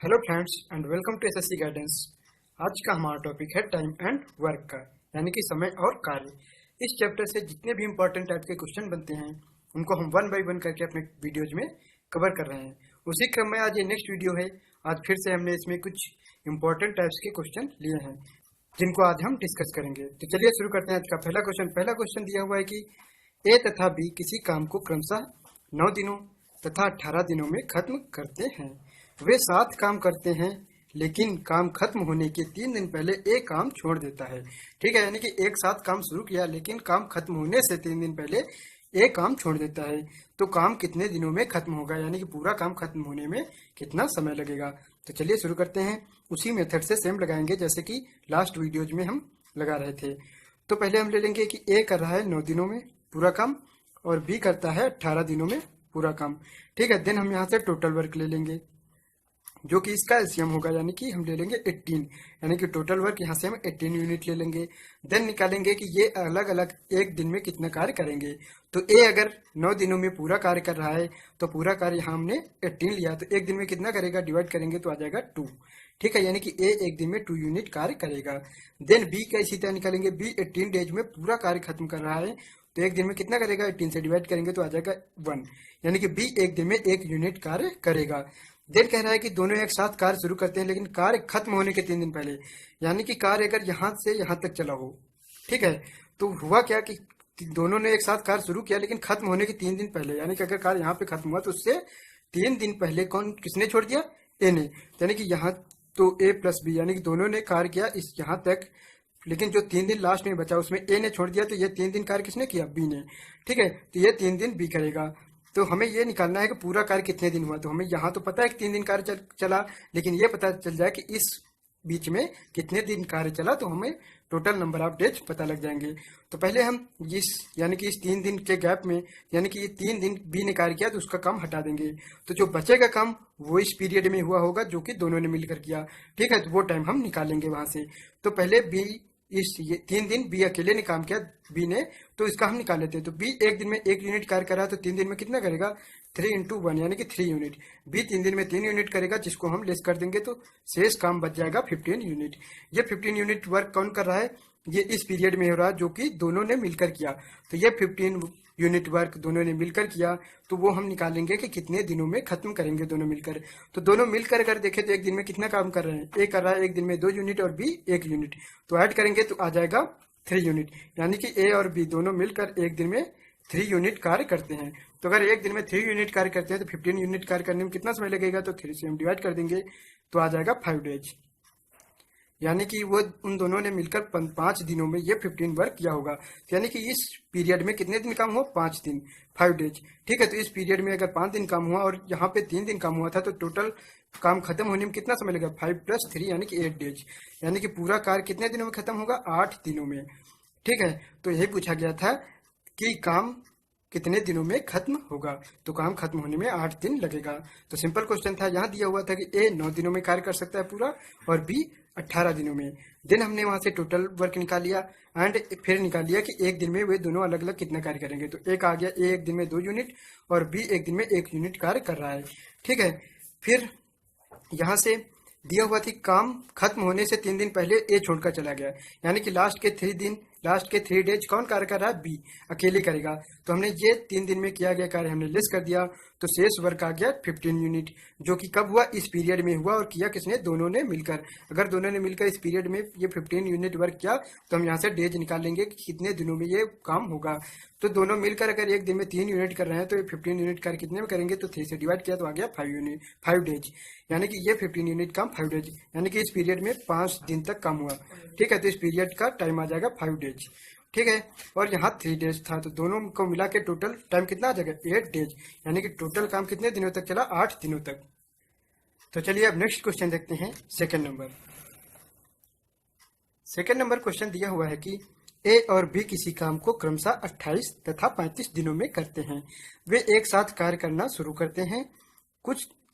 Hello friends and welcome to SSC guidance. आज का हमारा टॉपिक है टाइम एंड वर्क का, यानी कि समय और कार्य। इस चैप्टर से जितने भी इंपॉर्टेंट टाइप के क्वेश्चन बनते हैं उनको हम वन बाय वन करके अपने वीडियोज में कवर कर रहे हैं। उसी क्रम में आज ये नेक्स्ट वीडियो है। आज फिर से हमने इसमें कुछ इंपॉर्टेंट टाइप्स के क्वेश्चन लिए हैं जिनको आज हम डिस्कस करेंगे। तो चलिए शुरू करते हैं आज का पहला क्वेश्चन। पहला क्वेश्चन दिया हुआ है कि ए तथा बी किसी काम को क्रमशः 9 दिनों तथा 18 दिनों में खत्म करते हैं। वे 7 काम करते हैं लेकिन काम खत्म होने के 3 दिन पहले एक काम छोड़ देता है। ठीक है, यानी कि एक साथ काम शुरू किया लेकिन काम खत्म होने से 3 दिन पहले एक काम छोड़ देता है। तो काम कितने दिनों में खत्म होगा, यानी कि पूरा काम खत्म होने में कितना समय लगेगा। तो चलिए शुरू करते हैं। उसी मेथड से सेम लगाएंगे जैसे कि लास्ट वीडियोज में हम लगा रहे थे। तो पहले हम ले लेंगे कि ए कर रहा है 9 दिनों में पूरा काम और बी करता है 18 दिनों में पूरा काम। ठीक है, देन हम यहाँ से टोटल वर्क ले लेंगे जो कि इसका एलसीएम होगा, यानी कि हम ले लेंगे 18, यानी कि टोटल वर्क यहाँ से हम 18 यूनिट ले लेंगे। देन निकालेंगे कि ये अलग अलग एक दिन में कितना कार्य करेंगे। तो ए अगर 9 दिनों में पूरा कार्य कर रहा है तो पूरा कार्य यहाँ हमने 18 लिया, तो एक दिन में कितना करेगा डिवाइड करेंगे तो आ जाएगा 2। ठीक है, यानी कि ए एक दिन में 2 यूनिट कार्य करेगा। देन बी का इसी तरह निकालेंगे। बी 18 डेज में पूरा कार्य खत्म कर रहा है तो एक दिन में कितना करेगा, 18 से डिवाइड करेंगे तो आ जाएगा 1, यानी कि बी एक दिन में 1 यूनिट कार्य करेगा। देन कह रहा है कि दोनों एक साथ कार्य शुरू करते हैं लेकिन कार्य खत्म होने के 3 दिन पहले, यानी कि कार्य अगर यहाँ से यहाँ तक चला हो। ठीक है, तो हुआ क्या कि दोनों ने एक साथ कार्य शुरू किया लेकिन खत्म होने के 3 दिन पहले, यानी कि अगर कार्य यहाँ पे खत्म हुआ तो उससे 3 दिन पहले किसने छोड़ दिया, ए ने। यानी कि यहाँ तो ए प्लस बी, यानी कि दोनों ने कार्य किया इस यहाँ तक, लेकिन जो 3 दिन लास्ट में बचा उसमें ए ने छोड़ दिया, तो ये 3 दिन कार्य किसने किया, बी ने। ठीक है, तो ये 3 दिन बी करेगा। तो हमें ये निकालना है कि पूरा कार्य कितने दिन हुआ। तो हमें यहाँ तो पता है कि 3 दिन कार्य चला, लेकिन ये पता चल जाए कि इस बीच में कितने दिन कार्य चला, तो हमें टोटल नंबर ऑफ डेज पता लग जाएंगे। तो पहले हम यानी कि इस 3 दिन के गैप में, यानी कि ये 3 दिन बी ने कार्य किया तो उसका काम हटा देंगे। तो जो बचेगा काम वो इस पीरियड में हुआ होगा जो कि दोनों ने मिलकर किया। ठीक है, तो वो टाइम हम निकालेंगे वहां से। तो पहले बी ये 3 दिन बी अकेले ने काम किया बी ने, तो इसका हम निकाल लेते हैं। तो बी एक दिन में 1 यूनिट कार्य कर रहा है तो 3 दिन में कितना करेगा, 3 × 1 यानी कि 3 यूनिट। बी 3 दिन में 3 यूनिट करेगा जिसको हम लेस कर देंगे तो शेष काम बच जाएगा 15 यूनिट। ये 15 यूनिट वर्क कौन कर रहा है, ये इस पीरियड में हो रहा है जो कि दोनों ने मिलकर किया। तो ये 15 यूनिट वर्क दोनों ने मिलकर किया, तो वो हम निकालेंगे कि कितने दिनों में खत्म करेंगे दोनों मिलकर। तो दोनों मिलकर अगर देखें तो एक दिन में कितना काम कर रहे हैं, ए कर रहा है एक दिन में 2 यूनिट और बी 1 यूनिट, तो ऐड करेंगे तो आ जाएगा 3 यूनिट, यानी कि ए और बी दोनों मिलकर एक दिन में 3 यूनिट कार्य करते हैं। तो अगर एक दिन में 3 यूनिट कार्य करते हैं तो 15 यूनिट कार्य करने में कितना समय लगेगा, तो 3 से हम डिवाइड कर देंगे तो आ जाएगा 5 डेज, यानी कि वो उन दोनों ने मिलकर 5 दिनों में ये 15 वर्क किया होगा। यानी कि इस पीरियड में कितने दिन काम हुआ, 5 दिन, 5 डेज। ठीक है, तो इस पीरियड में अगर 5 दिन काम हुआ और यहाँ पे 3 दिन काम हुआ था तो टोटल काम खत्म होने में कितना समय लगेगा, 5 + 3 यानी कि 8 डेज, यानी कि पूरा कार्य कितने दिनों में खत्म होगा, 8 दिनों में। ठीक है, तो यही पूछा गया था कि काम कितने दिनों में खत्म होगा, तो काम खत्म होने में 8 दिन लगेगा। तो सिंपल क्वेश्चन था। यहाँ दिया हुआ था कि ए 9 दिनों में कार्य कर सकता है पूरा और बी 18 दिनों में। देन हमने वहां से टोटल वर्क निकाल लिया एंड फिर निकाल लिया कि एक दिन में वे दोनों अलग अलग कितना कार्य करेंगे। तो एक आ गया, ए एक दिन में 2 यूनिट और बी एक दिन में 1 यूनिट कार्य कर रहा है। ठीक है, फिर यहाँ से दिया हुआ थी काम खत्म होने से 3 दिन पहले ए छोड़कर चला गया, यानी कि लास्ट के 3 डेज कौन कार्य कर रहा है, बी अकेले करेगा। तो हमने ये 3 दिन में किया गया कार्य हमने लिस्ट कर दिया, तो शेष वर्क आ गया 15 यूनिट, जो कि कब हुआ, इस पीरियड में हुआ और किया किसने, दोनों ने मिलकर। अगर दोनों ने मिलकर इस पीरियड में ये 15 यूनिट वर्क किया तो हम यहाँ से डेज निकाल लेंगे कि कितने दिनों में ये काम होगा। तो दोनों मिलकर अगर एक दिन में 3 यूनिट कर रहे हैं तो ये 15 यूनिट कार्य कितने में करेंगे, तो 3 से डिवाइड किया तो आ गया 5 डेज, यानी कि ये 15 यूनिट काम 5 डेज, यानी कि इस पीरियड में 5 दिन तक काम हुआ। ठीक है, तो इस पीरियड का टाइम आ जाएगा 5 डेज। ठीक है, और यहाँ 3 डेज था, तो दोनों को मिला के टोटल टाइम कितना आ जाएगा, 8 डेज, यानी कि टोटल काम कितने दिनों तक चला, 8 दिनों तक। तो चलिए अब नेक्स्ट क्वेश्चन देखते हैं। सेकंड नंबर क्वेश्चन दिया हुआ है कि ए और बी किसी काम को क्रमशः 28 तथा 35 दिनों में करते हैं। वे एक साथ कार्य करना शुरू करते हैं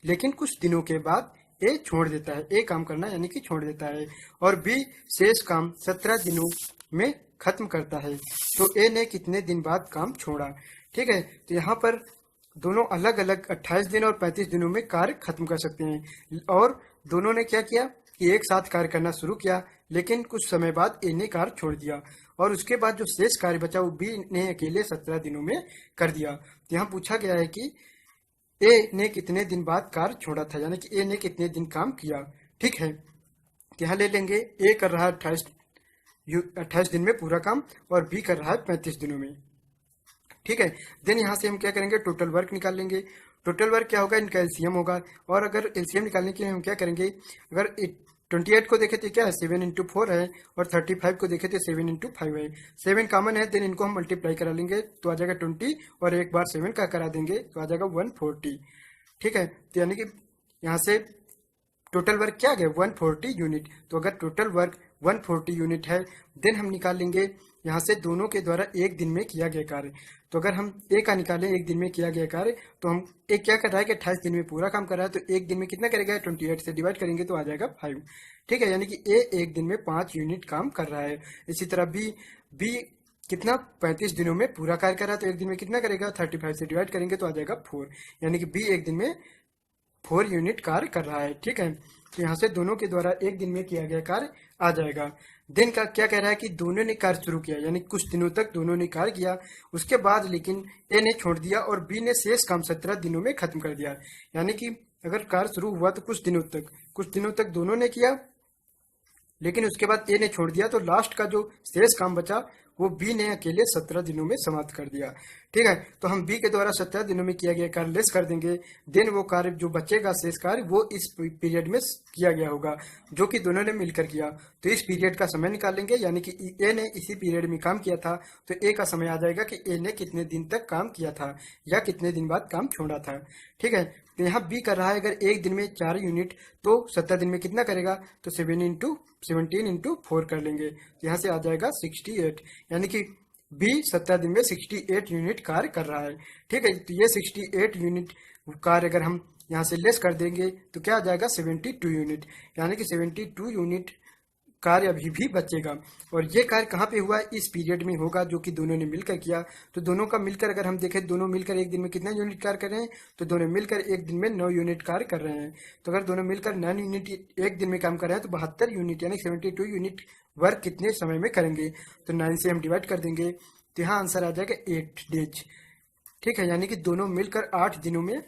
लेकिन कुछ दिनों के बाद ए छोड़ देता है, ए काम करना यानी कि छोड़ देता है, और बी शेष काम 17 दिनों में खत्म करता है। तो ए ने कितने दिन बाद काम छोड़ा। ठीक है, तो यहाँ पर दोनों अलग अलग 28 दिन और 35 दिनों में कार्य खत्म कर सकते हैं। और दोनों ने क्या किया कि एक साथ कार्य करना शुरू किया, लेकिन कुछ समय बाद ए ने कार्य छोड़ दिया और उसके बाद जो शेष कार्य बचा वो बी ने अकेले 17 दिनों में कर दिया। तो यहाँ पूछा गया है कि ए ने कितने दिन बाद कार्य छोड़ा था, यानी कि ए ने कितने दिन काम किया। ठीक है, तो यहाँ ले लेंगे ए कर रहा है 28 दिन में पूरा काम और बी कर रहा है 35 दिनों में। ठीक है, देन यहाँ से हम क्या करेंगे, टोटल वर्क निकाल लेंगे। टोटल वर्क क्या होगा, इनका एलसीएम होगा। और अगर एलसीएम निकालने के लिए हम क्या करेंगे, अगर 28 को देखे तो क्या है 7 इंटू 4 है और 35 को देखे तो 7 इंटू 5 है। 7 कॉमन है, देन इनको हम मल्टीप्लाई करा लेंगे तो आ जाएगा 20 और एक बार 7 का करा देंगे तो आ जाएगा 140। ठीक है, तो यानी कि यहाँ से टोटल वर्क क्या आ गया 140 यूनिट। तो अगर टोटल वर्क 140 यूनिट है, देन हम निकाल लेंगे यहाँ से दोनों के द्वारा एक दिन में किया गया कार्य। तो अगर हम ए का निकालें एक दिन में किया गया कार्य, तो हम एक क्या कर रहा है कि 28 दिन में पूरा काम कर रहा है, तो एक दिन में कितना करेगा 28 से डिवाइड करेंगे तो आ जाएगा 5। ठीक है, यानी कि ए एक दिन में 5 यूनिट काम कर रहा है। इसी तरह बी कितना 35 दिनों में पूरा कार्य कर रहा है, तो एक दिन में कितना करेगा 35 से डिवाइड करेंगे तो आ जाएगा 4, यानी कि बी एक दिन में 4 यूनिट कार्य कर रहा है। ठीक है, तो यहाँ से दोनों के द्वारा एक दिन में किया गया कार्य आ जाएगा। दिन का क्या कह रहा है कि दोनों ने कार्य शुरू किया, यानी कुछ दिनों तक दोनों ने कार्य किया, उसके बाद लेकिन ए ने छोड़ दिया और बी ने शेष काम 17 दिनों में खत्म कर दिया। यानी कि अगर कार्य शुरू हुआ तो कुछ दिनों तक दोनों ने किया, लेकिन उसके बाद ए ने छोड़ दिया, तो लास्ट का जो शेष काम बचा वो बी ने अकेले 17 दिनों में समाप्त कर दिया। ठीक है, तो हम बी के द्वारा 17 दिनों में किया गया कार्य लेस कर देंगे, देन वो कार्य जो बचेगा शेष कार्य वो इस पीरियड में किया गया होगा जो कि दोनों ने मिलकर किया। तो इस पीरियड का समय निकालेंगे, यानी कि ए ने इसी पीरियड में काम किया था, तो ए का समय आ जाएगा कि ए ने कितने दिन तक काम किया था या कितने दिन बाद काम छोड़ा था। ठीक है, तो यहाँ बी कर रहा है अगर एक दिन में 4 यूनिट, तो 17 दिन में कितना करेगा, तो 17 इंटू 4 कर लेंगे, तो यहाँ से आ जाएगा 68, यानी कि बी 17 दिन में 68 यूनिट कार्य कर रहा है। ठीक है, तो ये 68 यूनिट कार्य अगर हम यहाँ से लेस कर देंगे तो क्या आ जाएगा 72 यूनिट, यानी कि 72 यूनिट कार्य अभी भी बचेगा। और ये कार्य कहाँ पे हुआ, इस पीरियड में होगा जो कि दोनों ने मिलकर किया। तो दोनों का मिलकर अगर हम देखें, दोनों मिलकर एक दिन में कितना यूनिट कार्य कर रहे हैं, तो दोनों मिलकर एक दिन में 9 यूनिट कार्य कर रहे हैं। तो अगर दोनों मिलकर 9 यूनिट एक दिन में काम कर रहे हैं तो 72 यूनिट यानी 72 यूनिट वर्क कितने समय में करेंगे, तो 9 से हम डिवाइड कर देंगे, तो यहाँ आंसर आ जाएगा 8 डेज। ठीक है, यानी कि दोनों मिलकर 8 दिनों में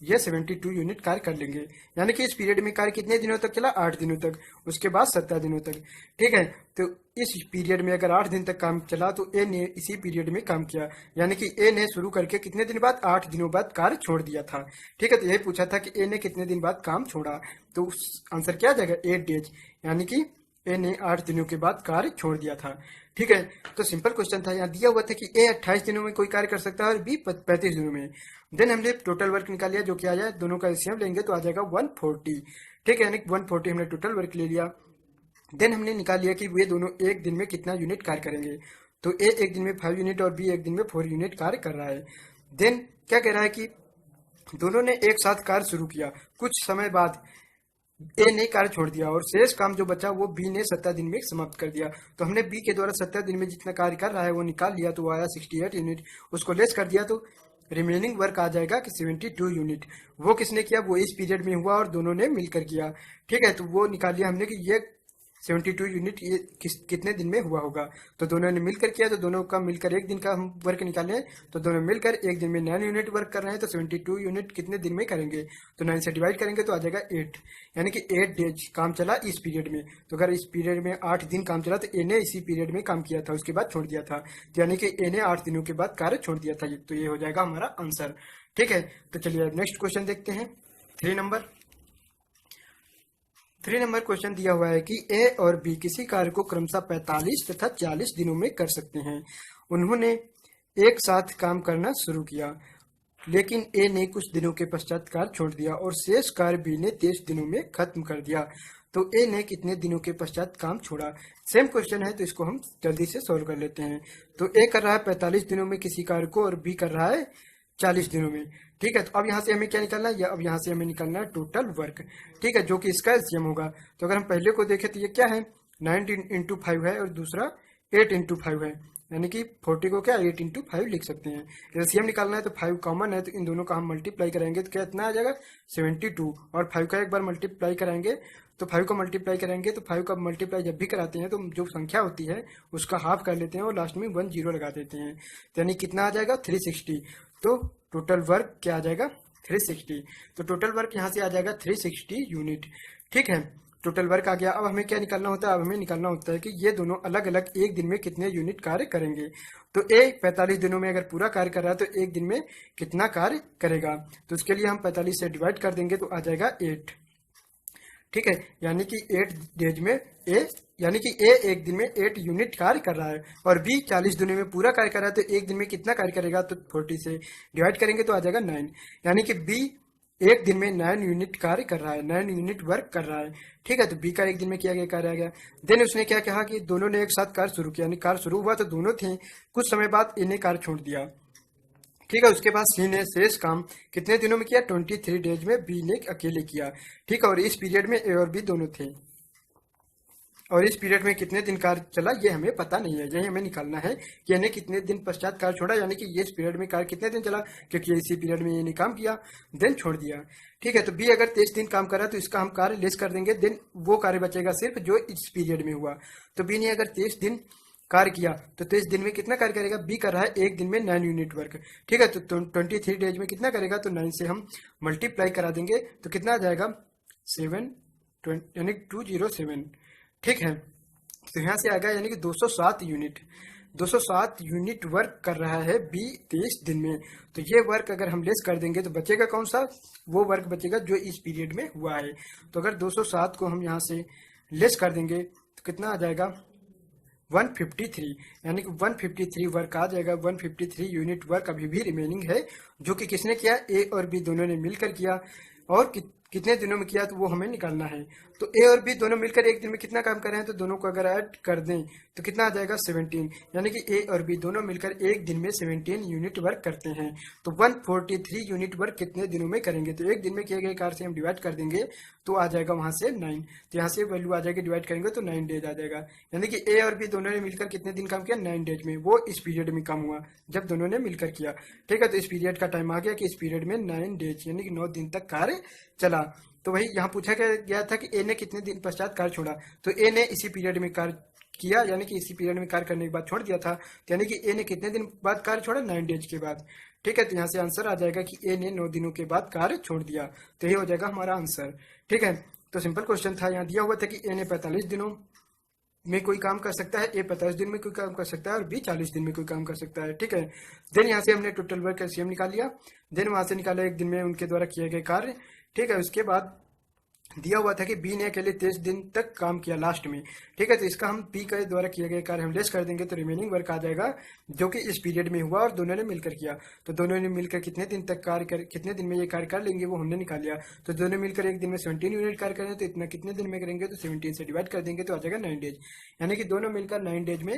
ये 72 यूनिट कार्य कर लेंगे, यानी कि इस पीरियड में कार्य कितने दिनों तक चला, 8 दिनों तक, उसके बाद 17 दिनों तक। ठीक है, तो इस पीरियड में अगर 8 दिन तक काम चला तो ए ने इसी पीरियड में काम किया, यानी कि ए ने शुरू करके कितने दिन बाद 8 दिनों बाद कार्य छोड़ दिया था। ठीक है, तो यही पूछा था कि ए ने कितने दिन बाद काम छोड़ा, तो आंसर क्या आ जाएगा 8 डेज, यानी कि ए ने 8 दिनों के बाद कार्य छोड़ दिया था। ठीक है, तो सिंपल क्वेश्चन था, यहाँ दिया हुआ था कि ए 28 दिनों में कोई कार्य कर सकता है और बी 35 दिनों में। देन हमने टोटल वर्क निकाल लिया जो कि आ जाए, दोनों का एलसीएम लेंगे तो आ जाएगा 140। ठीक है, यानी 140 हमने टोटल वर्क ले लिया। देन हमने निकाल लिया कि ये दोनों एक दिन में कितना यूनिट कार्य करेंगे, तो ए एक दिन में 5 यूनिट और बी एक दिन में 4 यूनिट कार्य कर रहा है। देन क्या कह रहा है कि दोनों ने एक साथ कार्य शुरू किया, कुछ समय बाद ए ने कार्य छोड़ दिया और शेष काम जो बचा वो बी ने 17 दिन में समाप्त कर दिया। तो हमने बी के द्वारा 17 दिन में जितना कार्य कर रहा है वो निकाल लिया, तो वो आया 68 यूनिट, उसको लेस कर दिया तो रिमेनिंग वर्क आ जाएगा कि 72 यूनिट। वो किसने किया, वो इस पीरियड में हुआ और दोनों ने मिलकर किया। ठीक है, तो वो निकाल लिया हमने कि ये 72 यूनिट ये कितने दिन में हुआ होगा, तो दोनों ने मिलकर किया, तो दोनों का मिलकर एक दिन का हम वर्क निकाले, तो दोनों मिलकर एक दिन में 9 यूनिट वर्क कर रहे हैं, तो 72 यूनिट कितने दिन में करेंगे, तो 9 से डिवाइड करेंगे तो आ जाएगा 8, यानी कि 8 डेज काम चला इस पीरियड में। तो अगर इस पीरियड में 8 दिन काम चला तो ए ने इसी पीरियड में काम किया था, उसके बाद छोड़ दिया था, तो यानी कि ए ने 8 दिनों के बाद कार्य छोड़ दिया था, तो ये हो जाएगा हमारा आंसर। ठीक है, तो चलिए नेक्स्ट क्वेश्चन देखते हैं। 3 नंबर क्वेश्चन दिया हुआ है कि ए और बी किसी कार्य को क्रमशः 45 तथा 40 दिनों में कर सकते हैं। उन्होंने एक साथ काम करना शुरू किया, लेकिन ए ने कुछ दिनों के पश्चात कार्य छोड़ दिया और शेष कार्य बी ने 23 दिनों में खत्म कर दिया। तो ए ने कितने दिनों के पश्चात काम छोड़ा। सेम क्वेश्चन है, तो इसको हम जल्दी से सॉल्व कर लेते हैं। तो ए कर रहा है 45 दिनों में किसी कार्य को और बी कर रहा है 40 दिनों में। ठीक है, तो अब यहाँ से हमें क्या निकालना है, अब यहाँ से हमें निकालना है टोटल वर्क। ठीक है, जो कि इसका एलसीएम होगा। तो अगर हम पहले को देखें तो ये क्या है 9 इंटू 5 है और दूसरा 8 इंटू 5 है, यानी कि 40 को क्या 8 इंटू 5 लिख सकते हैं। एलसीएम निकालना है तो 5 कॉमन है, तो इन दोनों का हम मल्टीप्लाई करेंगे तो क्या इतना आ जाएगा 72, और 5 का एक बार मल्टीप्लाई कराएंगे तो 5 को मल्टीप्लाई करेंगे तो 5 का मल्टीप्लाई जब भी कराते हैं तो जो संख्या होती है उसका हाफ कर लेते हैं और लास्ट में 1 0 लगा देते हैं, तो यानी कितना आ जाएगा 360। तो टोटल वर्क क्या आ जाएगा 360, तो टोटल वर्क यहाँ से आ जाएगा 360 यूनिट। ठीक है, टोटल वर्क आ गया। अब हमें क्या निकालना होता है, अब हमें निकालना होता है कि ये दोनों अलग अलग एक दिन में कितने यूनिट कार्य करेंगे। तो ए 45 दिनों में अगर पूरा कार्य कर रहा है तो एक दिन में कितना कार्य करेगा, तो उसके लिए हम 45 से डिवाइड कर देंगे तो आ जाएगा 8। ठीक है, यानी कि 8 डेज में यानी कि ए एक दिन में 8 यूनिट कार्य कर रहा है, और बी 40 दिनों में पूरा कार्य कर रहा है, तो एक दिन में कितना कार्य करेगा, तो 40 से डिवाइड करेंगे तो आ जाएगा 9। यानी कि बी एक दिन में 9 यूनिट कार्य कर रहा है, 9 यूनिट वर्क कर रहा है। ठीक है, तो बी का एक दिन में किया गया कार्य आ गया। देन उसने क्या कहा कि दोनों ने एक साथ कार्य शुरू किया, यानी कार्य शुरू हुआ तो दोनों थे, कुछ समय बाद ए ने कार्य छोड़ दिया। ठीक है, उसके बाद सी ने शेष काम कितने दिनों में किया, 23 डेज में बी ने अकेले किया। ठीक है, और इस पीरियड में ए और बी दोनों थे, और इस पीरियड में कितने दिन कार्य चला ये हमें पता नहीं है, यही हमें निकालना है कि यानी कितने दिन पश्चात कार्य छोड़ा, यानी कि ये इस पीरियड में कार्य कितने दिन चला, क्योंकि इसी पीरियड में ये ने काम किया देन छोड़ दिया। ठीक है, तो बी अगर 23 दिन काम कर रहा है तो इसका हम कार्य लेस कर देंगे, देन वो कार्य बचेगा सिर्फ जो इस पीरियड में हुआ। तो बी ने अगर 23 दिन कार्य किया तो 23 दिन में कितना कार्य करेगा, बी कर रहा है एक दिन में 9 यूनिट वर्क। ठीक है, तो 23 डेज में कितना करेगा, तो 9 से हम मल्टीप्लाई करा देंगे तो कितना आ जाएगा 7 यानी 207। ठीक है, तो यहाँ से आ गया यानी कि 207 यूनिट वर्क कर रहा है बी 23 दिन में। तो ये वर्क अगर हम लेस कर देंगे तो बचेगा कौन सा, वो वर्क बचेगा जो इस पीरियड में हुआ है। तो अगर 207 को हम यहाँ से लेस कर देंगे तो कितना आ जाएगा 153, यानी कि 153 वर्क आ जाएगा। 153 यूनिट वर्क अभी भी रिमेनिंग है, जो कि किसने किया, ए और बी दोनों ने मिलकर किया, और कितने दिनों में किया तो वो हमें निकालना है। तो ए और बी दोनों मिलकर एक दिन में कितना काम कर रहे हैं, तो दोनों को अगर ऐड कर दें तो कितना आ जाएगा 17, यानी कि ए और बी दोनों मिलकर एक दिन में 17 यूनिट वर्क करते हैं। तो 143 यूनिट वर्क कितने दिनों में करेंगे, तो एक दिन में किए गए कार्य से हम डिवाइड कर देंगे तो आ जाएगा वहां से 9, तो यहाँ से वैल्यू आ जाएगी, डिवाइड करेंगे तो 9 डेज आ जाएगा। यानी कि ए और बी दोनों ने मिलकर कितने दिन काम किया, 9 डेज में, वो इस पीरियड में काम हुआ जब दोनों ने मिलकर किया। ठीक है, तो इस पीरियड का टाइम आ गया कि इस पीरियड में 9 डेज यानी कि 9 दिन तक कार्य चला। तो वही यहाँ पूछा गया था कि ए ने कितने दिन पश्चात कार्य छोड़ा, तो ए ने इसी पीरियड में कार्य किया, यानी कि इसी पीरियड में कार्य करने के बाद छोड़ दिया था, तो यानी कि ए ने कितने दिन बाद कार्य छोड़ा, 9 डेज के बाद। ठीक है, तो यहाँ से आंसर आ जाएगा कि ए ने 9 दिनों के बाद कार्य छोड़ दिया, तो ये हो जाएगा हमारा आंसर। ठीक है, तो सिंपल क्वेश्चन था, यहाँ दिया हुआ था कि ए ने 45 दिनों में कोई काम कर सकता है, ए 45 दिन में कोई काम कर सकता है, और बी 40 दिन में कोई काम कर सकता है। ठीक है, देन यहाँ से हमने टोटल वर्क एलसीएम निकाल लिया, देन वहां से निकाला एक दिन में उनके द्वारा किए गए कार्य। ठीक है, उसके बाद दिया हुआ था कि बी ने अकेले 23 दिन तक काम किया लास्ट में। ठीक है, तो इसका हम बी के द्वारा किए गए कार्य हम लेस कर देंगे तो रिमेनिंग वर्क आ जाएगा जो कि इस पीरियड में हुआ और दोनों ने मिलकर किया। तो दोनों ने मिलकर कितने दिन तक कितने दिन में ये कार्य कर लेंगे वो हमने निकाल लिया। तो दोनों मिलकर एक दिन में 17 यूनिट कार्य करें तो इतना कितने दिन में करेंगे, तो 17 से डिवाइड कर देंगे तो आ जाएगा 9 डेज, यानी कि दोनों मिलकर 9 डेज में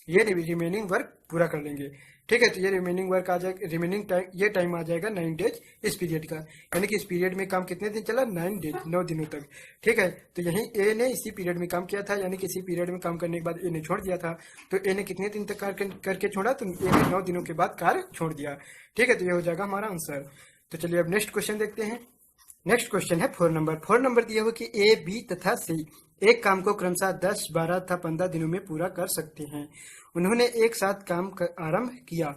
ये रिमेनिंग वर्क पूरा कर लेंगे। ठीक है, तो ये रिमेनिंग वर्क आ जाएगा, रिमेनिंग टाइम ये टाइम आ जाएगा 9 डेज इस पीरियड का, यानी कि इस पीरियड में काम कितने दिन चला, 9 डेज, 9 दिनों तक। ठीक है, तो यही ए ने इसी पीरियड में काम किया था, यानी कि इसी पीरियड में काम करने के बाद ए ने छोड़ दिया था। तो ए ने कितने दिन तक कार्य करके छोड़ा, तो ए ने 9 दिनों के बाद कार्य छोड़ दिया। ठीक है, तो ये हो जाएगा हमारा आंसर। तो चलिए अब नेक्स्ट क्वेश्चन देखते हैं। नेक्स्ट क्वेश्चन है 4 नंबर दिया हुआ कि ए, बी तथा सी एक काम को क्रमशः 10, 12 तथा 15 दिनों में पूरा कर सकते हैं। उन्होंने एक साथ काम आरंभ किया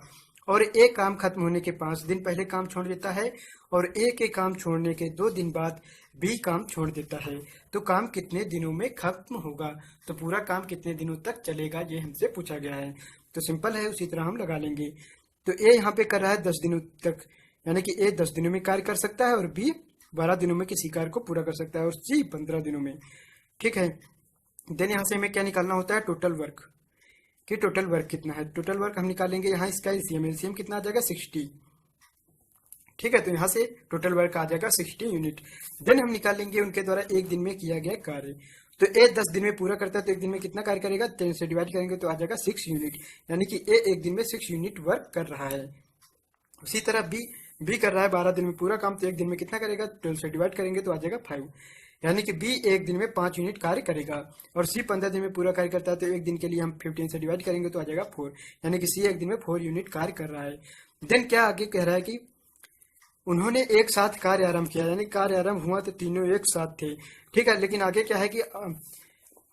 और ए काम खत्म होने के 5 दिन पहले काम छोड़ देता है, और ए के काम छोड़ने के 2 दिन बाद बी काम छोड़ देता है। तो काम कितने दिनों में खत्म होगा, तो पूरा काम कितने दिनों तक चलेगा, ये हमसे पूछा गया है। तो सिंपल है, उसी तरह हम लगा लेंगे। तो ए यहाँ पे कर रहा है 10 दिनों तक, यानी कि ए 10 दिनों में कार्य कर सकता है और बी 12 दिनों में किसी कार्य को पूरा कर सकता है, और सी 15 दिनों में। ठीक है, देन यहाँ से हमें क्या निकालना होता है, टोटल वर्क, कि टोटल वर्क कितना है। टोटल वर्क हम निकालेंगे, यहाँ इसका एलसीएम कितना आ जाएगा 60। ठीक है, तो यहाँ से टोटल वर्क आ जाएगा 60 यूनिट। देन हम निकालेंगे उनके द्वारा एक दिन में किया गया कार्य। तो ए 10 दिन में पूरा करता है तो एक दिन में कितना कार्य करेगा, 10 से डिवाइड करेंगे तो आ जाएगा 6 यूनिट, यानी कि ए एक दिन में 6 यूनिट वर्क कर रहा है। उसी तरह बी कर रहा है 12 दिन में पूरा काम, तो एक दिन में कितना करेगा, 12 से डिवाइड करेंगे तो आ जाएगा 5। यानी कि बी एक दिन में 5 यूनिट कार्य करेगा और सी 15 दिन में पूरा कार्य करता है, तो एक दिन के लिए हम 15 से डिवाइड करेंगे तो आ जाएगा 4, यानी कि सी एक दिन में 4 यूनिट कार्य कर रहा है। देन क्या आगे कह रहा है कि उन्होंने एक साथ कार्य आरंभ किया, यानी कार्य आरंभ हुआ तो तीनों एक साथ थे, ठीक है। लेकिन आगे क्या है कि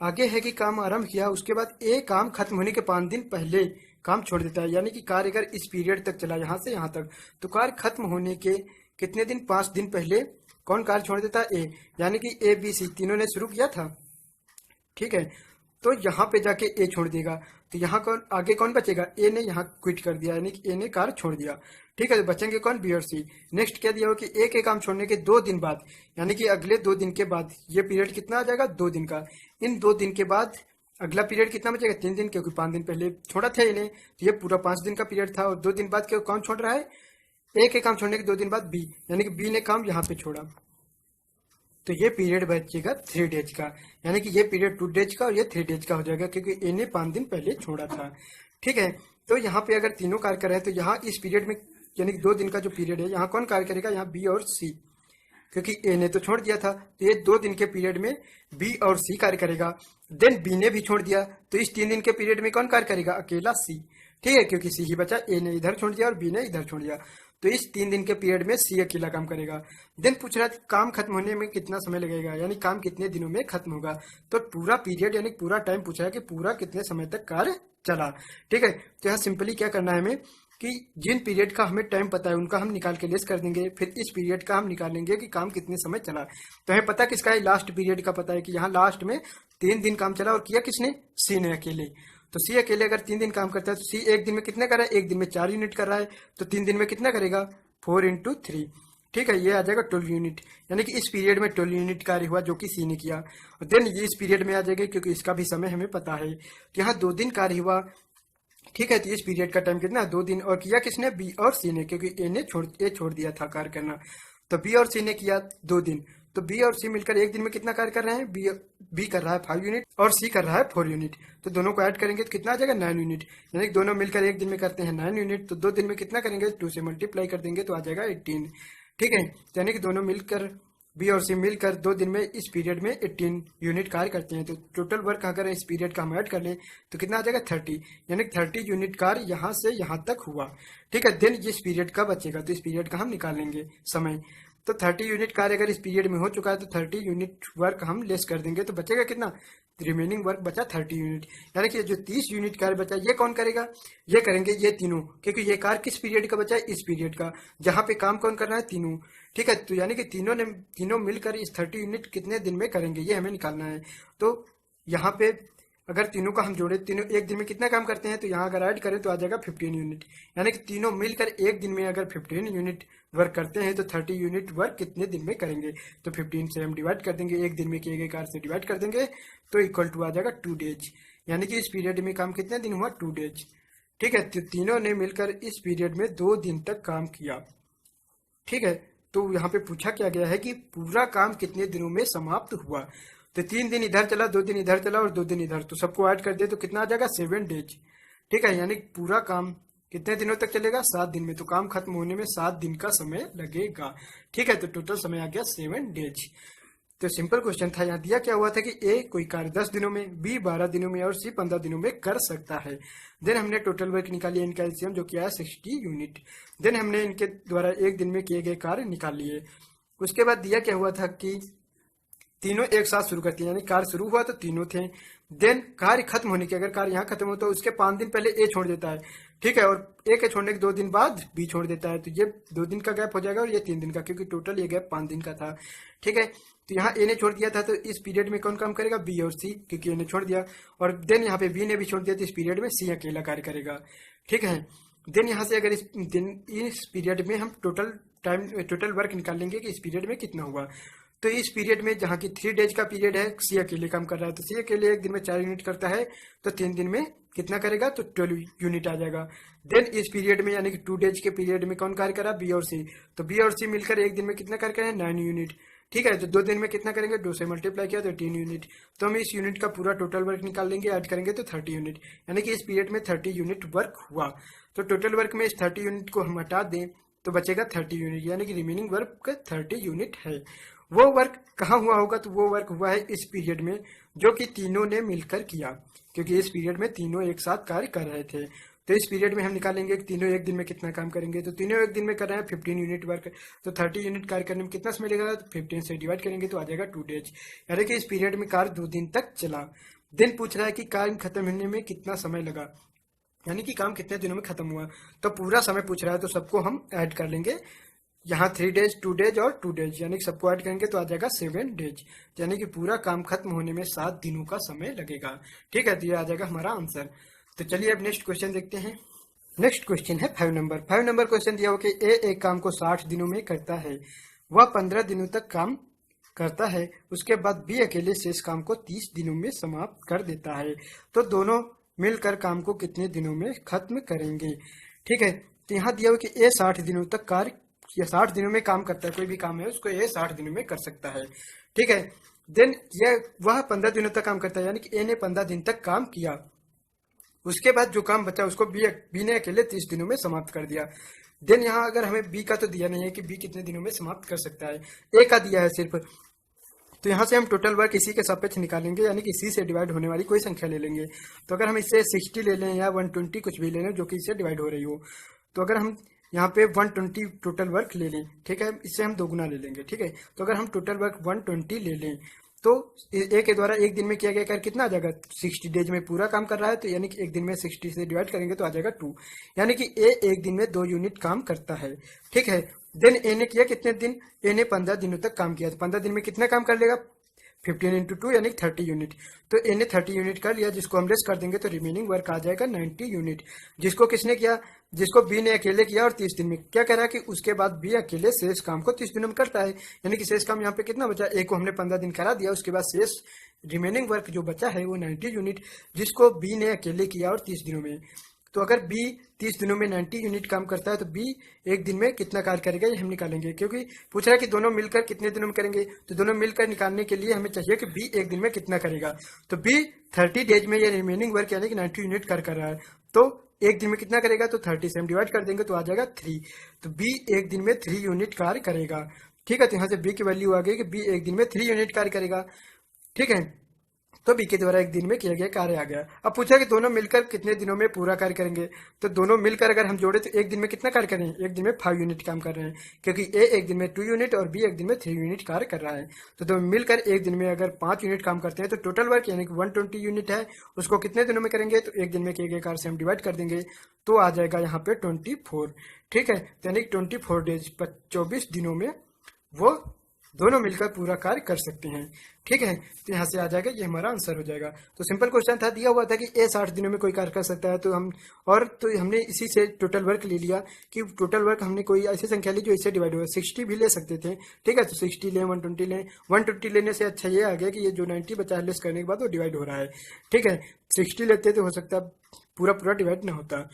आगे है कि काम आरंभ किया, उसके बाद ए काम खत्म होने के 5 दिन पहले काम छोड़ देता है, यानी कि कार्य अगर इस पीरियड तक चला यहाँ से यहाँ तक, तो कार्य खत्म होने के कितने दिन, 5 दिन पहले कौन कार्य छोड़ देता है, ए, यानी कि ए बी सी तीनों ने शुरू किया था, ठीक है। तो यहाँ पे जाके ए छोड़ देगा, तो यहाँ कौन आगे कौन बचेगा, ए ने यहाँ क्विट कर दिया, यानी कि ए ने कार्य छोड़ दिया, ठीक है। तो बचेंगे कौन, बी और सी। नेक्स्ट क्या दिया हो कि ए के काम छोड़ने के 2 दिन बाद, यानी कि अगले 2 दिन के बाद, ये पीरियड कितना आ जाएगा, 2 दिन का। इन 2 दिन के बाद अगला पीरियड कितना बचेगा, 3 दिन, क्योंकि 5 दिन पहले छोड़ा था इन्हें, तो ये पूरा 5 दिन का पीरियड था। और 2 दिन बाद क्यों कौन छोड़ रहा है, ए के काम छोड़ने के 2 दिन बाद बी, यानी कि बी ने काम यहाँ पे छोड़ा, तो ये पीरियड बचेगा 3 डेज का, यानी कि ये पीरियड 2 डेज का और ये 3 डेज का हो जाएगा, क्योंकि ए ने 5 दिन पहले छोड़ा था, ठीक है। तो यहाँ पे अगर तीनों कार्य कर रहे हैं, तो यहाँ इस पीरियड में यानी कि 2 दिन का जो पीरियड है, यहाँ कौन कार्य करेगा, यहाँ बी और सी, क्योंकि ए ने तो छोड़ दिया था, तो ये 2 दिन के पीरियड में बी और सी कार्य करेगा। देन बी ने भी छोड़ दिया, तो इस 3 दिन के पीरियड में कौन कार्य करेगा, अकेला सी, ठीक है, क्योंकि सी ही बचा, ए ने इधर छोड़ दिया और बी ने इधर छोड़ दिया, तो इस 3 दिन के पीरियड में सी अकेला काम करेगा। देन पूछ रहा है काम खत्म होने में कितना समय लगेगा, यानी काम कितने दिनों में खत्म होगा, तो पूरा पीरियड यानी पूरा टाइम पूछा है कि पूरा कितने समय तक कार्य चला, ठीक है। तो यहाँ सिंपली क्या करना है हमें कि जिन पीरियड का हमें टाइम पता है उनका हम निकाल के लेस कर देंगे, फिर इस पीरियड का हम निकालेंगे कि काम कितने समय चला। तो हमें पता किसका है, लास्ट पीरियड का पता है कि यहाँ लास्ट में 3 दिन काम चला और किया किसने, सी ने अकेले। तो सी अकेले अगर 3 दिन काम करता है, तो सी एक दिन में कितना कर रहा है, एक दिन में 4 यूनिट कर रहा है, तो 3 दिन में कितना करेगा, 4 × 3, ठीक है, ये आ जाएगा 12 यूनिट, यानी कि इस पीरियड में 12 यूनिट कार्य हुआ जो कि सी ने किया। और देन ये इस पीरियड में आ जाएगा, क्योंकि इसका भी समय हमें पता है, तो यहाँ 2 दिन कार्य हुआ, ठीक है। तो इस पीरियड का टाइम कितना, 2 दिन, और किया किसने, बी और सी ने, क्योंकि ए छोड़ दिया था कार्य करना, तो बी और सी ने किया 2 दिन, तो बी और सी मिलकर एक दिन में कितना कार्य कर रहे हैं, बी कर रहा है 5 यूनिट और सी कर रहा है 4 यूनिट, तो दोनों को ऐड करेंगे तो कितना आ जाएगा, 9 यूनिट, यानी कि दोनों मिलकर एक दिन में करते हैं 9 यूनिट, तो 2 दिन में कितना करेंगे, 2 से मल्टीप्लाई कर देंगे तो आ जाएगा 18, ठीक है। यानी कि दोनों मिलकर बी और सी मिलकर 2 दिन में इस पीरियड में 18 यूनिट कार्य करते हैं, तो टोटल वर्क अगर इस पीरियड का हम ऐड कर लें तो कितना आ जाएगा, 30, यानी कि 30 यूनिट कार्य यहाँ से यहाँ तक हुआ, ठीक है। देन इस पीरियड का बचेगा, तो इस पीरियड का हम निकालेंगे समय, तो 30 यूनिट कार्य अगर इस पीरियड में हो चुका है तो 30 यूनिट वर्क हम लेस कर देंगे, तो बचेगा कितना, रिमेनिंग वर्क बचा 30 यूनिट, यानी कि जो 30 यूनिट कार्य बचा ये कौन करेगा, ये करेंगे ये तीनों, क्योंकि ये कार्य किस पीरियड का बचा है, इस पीरियड का, जहाँ पे काम कौन करना है, तीनों, ठीक है। तो यानी कि तीनों मिलकर इस 30 यूनिट कितने दिन में करेंगे ये हमें निकालना है। तो यहाँ पे अगर तीनों का हम जोड़े, तीनों एक दिन में कितना काम करते हैं, तो यहाँ अगर ऐड करें तो आ जाएगा 15 यूनिट, यानी कि तीनों मिलकर एक दिन में अगर 15 यूनिट वर्क करते हैं तो 30 यूनिट वर्क कितने दिन में करेंगे, तो 15 से हम डिवाइड कर देंगे, एक दिन में किए गए कार्य से डिवाइड कर देंगे, तो इक्वल टू आ जाएगा 2 डेज, यानी कि इस पीरियड में काम कितने दिन हुआ, 2 डेज, ठीक है। तो तीनों ने मिलकर इस पीरियड में 2 दिन तक काम किया, ठीक है। तो यहाँ पे पूछा क्या गया है कि पूरा काम कितने दिनों में समाप्त हुआ, तो 3 दिन इधर चला, 2 दिन इधर चला और 2 दिन इधर, तो सबको ऐड कर दे तो कितना आ जाएगा, 7 डेज, ठीक है। यानी पूरा काम कितने दिनों तक चलेगा, 7 दिन में, तो काम खत्म होने में 7 दिन का समय लगेगा, ठीक है। तो टोटल समय आ गया 7 डेज। तो सिंपल क्वेश्चन था, यहाँ दिया क्या हुआ था कि ए कोई कार्य 10 दिनों में, बी 12 दिनों में और सी 15 दिनों में कर सकता है। देन हमने टोटल वर्क निकाली इनका एलसीएम जो किया है 60 यूनिट। देन हमने इनके द्वारा एक दिन में किए गए कार्य निकाल लिए। उसके बाद दिया क्या हुआ था कि तीनों एक साथ शुरू करते हैं, यानी कार्य शुरू हुआ तो तीनों थे। देन कार्य खत्म होने के, अगर कार्य यहाँ खत्म हो तो उसके 5 दिन पहले ए छोड़ देता है, ठीक है, और ए के छोड़ने के 2 दिन बाद बी छोड़ देता है, तो ये 2 दिन का गैप हो जाएगा और ये 3 दिन का, क्योंकि टोटल ये गैप 5 दिन का था, ठीक है। तो यहाँ ए ने छोड़ दिया था, तो इस पीरियड में कौन काम करेगा, बी और सी, क्योंकि ए ने छोड़ दिया, और देन यहाँ पे बी ने भी छोड़ दिया, तो इस पीरियड में सी अकेला कार्य करेगा, ठीक है। देन यहाँ से अगर इस पीरियड में हम टोटल वर्क निकाल लेंगे कि इस पीरियड में कितना हुआ, तो इस पीरियड में जहाँ की 3 डेज का पीरियड है, सी अकेले काम कर रहा है, तो सी अकेले एक दिन में 4 यूनिट करता है, तो 3 दिन में कितना करेगा, तो 12 यूनिट आ जाएगा। देन इस पीरियड में यानी कि 2 डेज के पीरियड में कौन कार्य करा, बी और सी, तो बी और सी मिलकर एक दिन में कितना कार्य करें, 9 यूनिट, ठीक है। तो 2 दिन में कितना करेंगे, 2 से मल्टीप्लाई किया तो 18 यूनिट, तो हम इस यूनिट का पूरा टोटल वर्क निकाल लेंगे, ऐड करेंगे तो 30 यूनिट, यानी कि इस पीरियड में 30 यूनिट वर्क हुआ। तो टोटल वर्क में इस 30 यूनिट को हम हटा दें तो बचेगा 30 यूनिट, यानी कि रिमेनिंग वर्क 30 यूनिट है। वो वर्क कहाँ हुआ होगा, तो वो वर्क हुआ है इस पीरियड में जो कि तीनों ने मिलकर किया, क्योंकि इस पीरियड में तीनों एक साथ कार्य कर रहे थे। तो इस पीरियड में हम निकालेंगे कि तीनों एक दिन में कितना काम करेंगे। तो तीनों एक दिन में कर रहे हैं 15 यूनिट वर्क, तो 30 यूनिट कार्य करने में कितना समय लगेगा, तो 15 से डिवाइड करेंगे तो आ जाएगा 2 डेज। यानी कि इस पीरियड में कार्य 2 दिन तक चला। दिन पूछ रहा है कि कार्य खत्म होने में कितना समय लगा, यानी कि काम कितने दिनों में खत्म हुआ। तो पूरा समय पूछ रहा है तो सबको हम ऐड कर लेंगे। यहाँ 3 डेज, 2 डेज और 2 डेज, यानी कि सबको ऐड करेंगे तो आ जाएगा 7 डेज, यानी कि पूरा काम खत्म होने में 7 दिनों का समय लगेगा। ठीक है, तो ये आ जाएगा हमारा आंसर। तो चलिए अब नेक्स्ट क्वेश्चन देखते हैं। नेक्स्ट क्वेश्चन है 5 नंबर क्वेश्चन दिया हो कि ए एक काम को 60 दिनों में करता है, वह 15 दिनों तक काम करता है, उसके बाद बी अकेले शेष काम को 30 दिनों में समाप्त कर देता है। तो दोनों मिलकर काम को कितने दिनों में खत्म करेंगे। ठीक है, तो यहाँ दिया हुआ कि ए 60 दिनों तक कार्य या 60 दिनों में काम करता है, कोई भी काम है उसको ए 60 दिनों में कर सकता है। ठीक है, देन ये वह 15 दिनों तक काम करता है, यानी कि ए ने 15 दिन तक काम किया, उसके बाद जो काम बचा उसको बी ने अकेले 30 दिनों में समाप्त कर दिया। देन यहाँ अगर हमें बी का तो दिया नहीं है कि बी कितने दिनों में समाप्त कर सकता है, ए का दिया है सिर्फ। तो यहाँ से हम टोटल वर्क इसी के सापेक्ष निकालेंगे, यानी कि इसी से डिवाइड होने वाली कोई संख्या ले लेंगे। तो अगर हम इससे 60 ले लें या 120 कुछ भी ले लें जो कि इससे डिवाइड हो रही हो, तो अगर हम यहाँ पे 120 टोटल वर्क ले लें, ठीक है, इससे हम दोगुना ले लेंगे। ठीक है, तो अगर हम टोटल वर्क 120 ले लें तो ए के द्वारा एक दिन में किया गया कार्य कितना आ जाएगा, 60 डेज में पूरा काम कर रहा है, तो यानी कि एक दिन में 60 से डिवाइड करेंगे तो आ जाएगा 2, यानी कि ए एक दिन में 2 यूनिट काम करता है। ठीक है, देन ए ने किया कितने दिन, ए ने 15 दिनों तक काम किया, तो 15 दिन में कितना काम कर लेगा, 15 इंटू 2 यानी 30 यूनिट। तो ए ने 30 यूनिट कर लिया, जिसको हम लेस कर देंगे तो रिमेनिंग वर्क आ जाएगा 90 यूनिट, जिसको किसने किया, जिसको बी ने अकेले किया और 30 दिन में। क्या कह रहा है कि उसके बाद बी अकेले शेष काम को 30 दिनों में करता है, यानी कि शेष काम यहाँ पे कितना बचा, ए को हमने 15 दिन करा दिया, उसके बाद शेष रिमेनिंग वर्क जो बचा है वो 90 यूनिट, जिसको बी ने अकेले किया और 30 दिनों में। तो अगर बी 30 दिनों में 90 यूनिट काम करता है तो बी एक दिन में कितना कार्य करेगा ये हम निकालेंगे, क्योंकि पूछ रहा है कि दोनों मिलकर कितने दिनों में करेंगे। तो दोनों मिलकर निकालने के लिए हमें चाहिए कि बी एक दिन में कितना करेगा। तो बी 30 डेज में ये रिमेनिंग वर्क यानी कि 90 यूनिट कार्य कर रहा है, तो एक दिन में कितना करेगा, तो 30 से हम डिवाइड कर देंगे तो आ जाएगा 3। तो बी एक दिन में 3 यूनिट कार्य करेगा। ठीक है, तो यहाँ से बी की वैल्यू आ गई कि बी एक दिन में 3 यूनिट कार्य करेगा। ठीक है, तो बी के द्वारा एक दिन में किया गया कार्य आ गया। अब पूछा कि दोनों मिलकर कितने दिनों में पूरा कार्य करेंगे, तो दोनों मिलकर अगर हम जोड़े तो एक दिन में कितना कार्य करेंगे, एक दिन में 5 यूनिट काम कर रहे हैं, क्योंकि ए एक दिन में 2 यूनिट और बी एक दिन में 3 यूनिट कार्य कर रहा है। तो दोनों मिलकर एक दिन में अगर 5 यूनिट काम करते हैं तो टोटल वर्क यानी कि 120 यूनिट है, उसको कितने दिनों में करेंगे, तो एक दिन में किए गए कार्य से हम डिवाइड कर देंगे तो आ जाएगा यहाँ पे 24। ठीक है, यानी 24 डेज 24 दिनों में वो दोनों मिलकर पूरा कार्य कर सकते हैं। ठीक है, तो यहाँ से आ जाएगा, ये हमारा आंसर हो जाएगा। तो सिंपल क्वेश्चन था, दिया हुआ था कि ए 60 दिनों में कोई कार्य कर सकता है, तो हमने इसी से टोटल वर्क ले लिया कि टोटल वर्क हमने कोई ऐसी संख्या ली जो इससे डिवाइड हुआ। 60 भी ले सकते थे। ठीक है, तो 60 लें, 120 लें। 120 लेने से अच्छा ये आ गया कि ये जो 90 बचा है लेस करने के बाद वो डिवाइड हो रहा है। ठीक है, 60 लेते तो हो सकता है पूरा डिवाइड ना होता।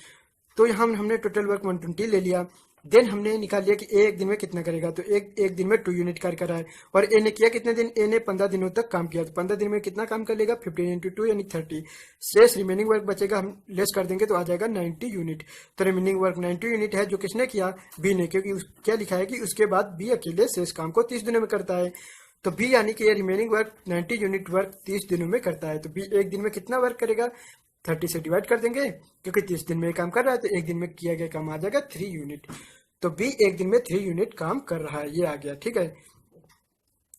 तो यहाँ हमने टोटल वर्क 120 ले लिया। देन हमने निकाल लिया कि ए एक दिन में कितना करेगा, तो एक दिन में 2 यूनिट कार्य कर रहा है, और ए ने किया कितने दिन, ए ने 15 दिनों तक काम किया, तो 15 दिन में कितना काम कर लेगा, 15 इंटू 2 यानी 30। शेष रिमेनिंग वर्क बचेगा, हम लेस कर देंगे तो आ जाएगा 90 यूनिट। तो रिमेनिंग वर्क 90 यूनिट है जो किसने किया, बी ने, क्योंकि क्या लिखा है कि उसके बाद बी अकेले शेष काम को 30 दिनों में करता है। तो बी यानी कि ये रिमेनिंग वर्क 90 यूनिट वर्क 30 दिनों में करता है। तो बी एक दिन में कितना वर्क करेगा, 30 से डिवाइड कर देंगे, क्योंकि 30 दिन में काम कर रहा है, तो एक दिन में किया गया काम आ जाएगा 3 यूनिट। तो बी एक दिन में 3 यूनिट काम कर रहा है, ये आ गया। ठीक है,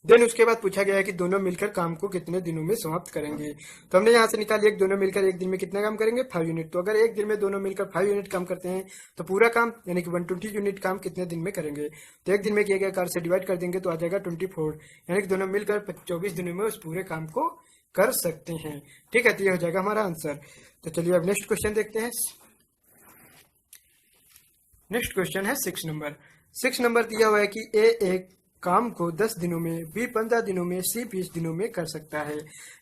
देन उसके बाद पूछा गया है कि दोनों मिलकर काम को कितने दिनों में समाप्त करेंगे। तो हमने यहाँ से निकाली, दोनों मिलकर एक दिन में कितना काम करेंगे, 5 यूनिट। तो अगर एक दिन में दोनों मिलकर 5 यूनिट काम करते हैं तो पूरा काम यानी कि 120 यूनिट काम कितने दिन में करेंगे, तो एक दिन में किया गया कार्य से डिवाइड कर देंगे तो आ जाएगा 24, यानी कि दोनों मिलकर 24 दिनों में उस पूरे काम को कर सकते हैं। ठीक है, तो ये हो जाएगा हमारा आंसर। तो चलिए अब नेक्स्ट क्वेश्चन देखते हैं। नेक्स्ट क्वेश्चन है 6 नंबर। 6 नंबर दिया हुआ है कि ए एक काम को 10 दिनों में, बी 15 दिनों में, सी 20 दिनों में कर सकता है।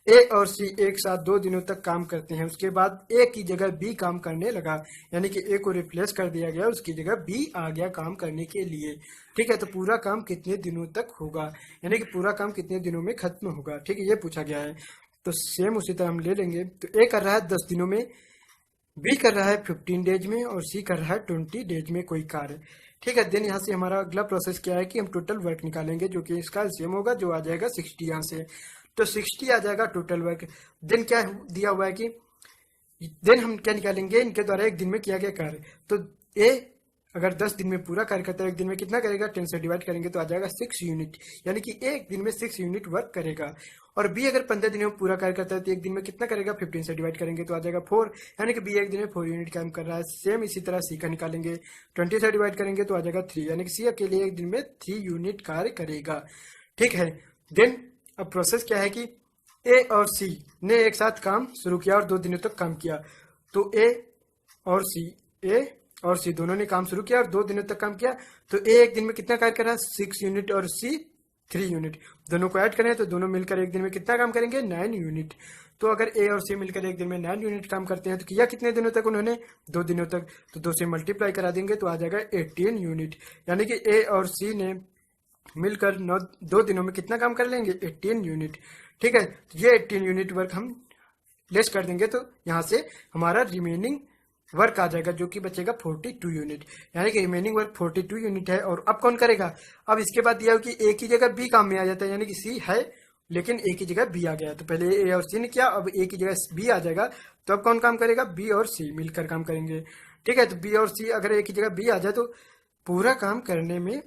ए और सी एक साथ 2 दिनों तक काम करते हैं, उसके बाद ए की जगह बी काम करने लगा, यानी कि ए को रिप्लेस कर दिया गया, उसकी जगह बी आ गया काम करने के लिए। ठीक है, तो पूरा काम कितने दिनों तक होगा, यानी कि पूरा काम कितने दिनों में खत्म होगा। ठीक है, ये पूछा गया है। तो सेम उसी तरह हम ले लेंगे। तो ए कर रहा है 10 दिनों में, बी कर रहा है 15 डेज में, और सी कर रहा है 20 डेज में कोई कार्य। ठीक है, देन यहाँ से हमारा अगला प्रोसेस क्या है कि हम टोटल वर्क निकालेंगे, जो कि इसका एलसीएम होगा, जो आ जाएगा 60 यहाँ से। तो 60 आ जाएगा टोटल वर्क। देन क्या दिया हुआ है कि देन हम क्या निकालेंगे, इनके द्वारा एक दिन में किया गया कार्य। तो ए अगर 10 दिन में पूरा कार्य करता है, एक दिन में कितना करेगा, 10 से डिवाइड करेंगे तो आ जाएगा 6 यूनिट, यानी कि एक दिन में 6 यूनिट वर्क करेगा। और बी अगर 15 दिन में पूरा कार्य करता है तो एक दिन में कितना करेगा, 15 से डिवाइड करेंगे तो आ जाएगा 4, यानी कि बी एक दिन में 4 यूनिट काम कर रहा है। सेम इसी तरह सी का निकालेंगे, 20 से डिवाइड करेंगे तो आ जाएगा 3, यानी कि सी अकेले एक दिन में 3 यूनिट कार्य करेगा। ठीक है, देन अब प्रोसेस क्या है कि ए और सी ने एक साथ काम शुरू किया और 2 दिनों तक काम किया। तो ए और सी दोनों ने काम शुरू किया और 2 दिनों तक काम किया। तो ए एक दिन में कितना कार्य कर रहा है, 6 यूनिट, और सी 3 यूनिट। दोनों को ऐड करें तो दोनों मिलकर एक दिन में कितना काम करेंगे, 9 यूनिट। तो अगर ए और सी मिलकर एक दिन में 9 यूनिट काम करते हैं तो किया कितने दिनों तक उन्होंने, 2 दिनों तक। तो 2 से मल्टीप्लाई करा देंगे तो आ जाएगा 18 यूनिट, यानी कि ए और सी ने मिलकर 2 दिनों में कितना काम कर लेंगे, 18 यूनिट। ठीक है, ये 18 यूनिट वर्क हम लेस कर देंगे तो यहाँ से हमारा रिमेनिंग वर्क आ जाएगा, जो कि बचेगा 42 यूनिट, यानी कि रिमेनिंग वर्क 42 यूनिट है। और अब कौन करेगा, अब इसके बाद दिया हो कि ए की जगह बी काम में आ जाता है, यानी कि सी है लेकिन ए की जगह बी आ गया। तो पहले ए और सी ने किया, अब ए की जगह बी आ जाएगा। तो अब कौन काम करेगा, बी और सी मिलकर काम करेंगे। ठीक है, तो बी और सी अगर ए की जगह बी आ जाए तो पूरा काम करने में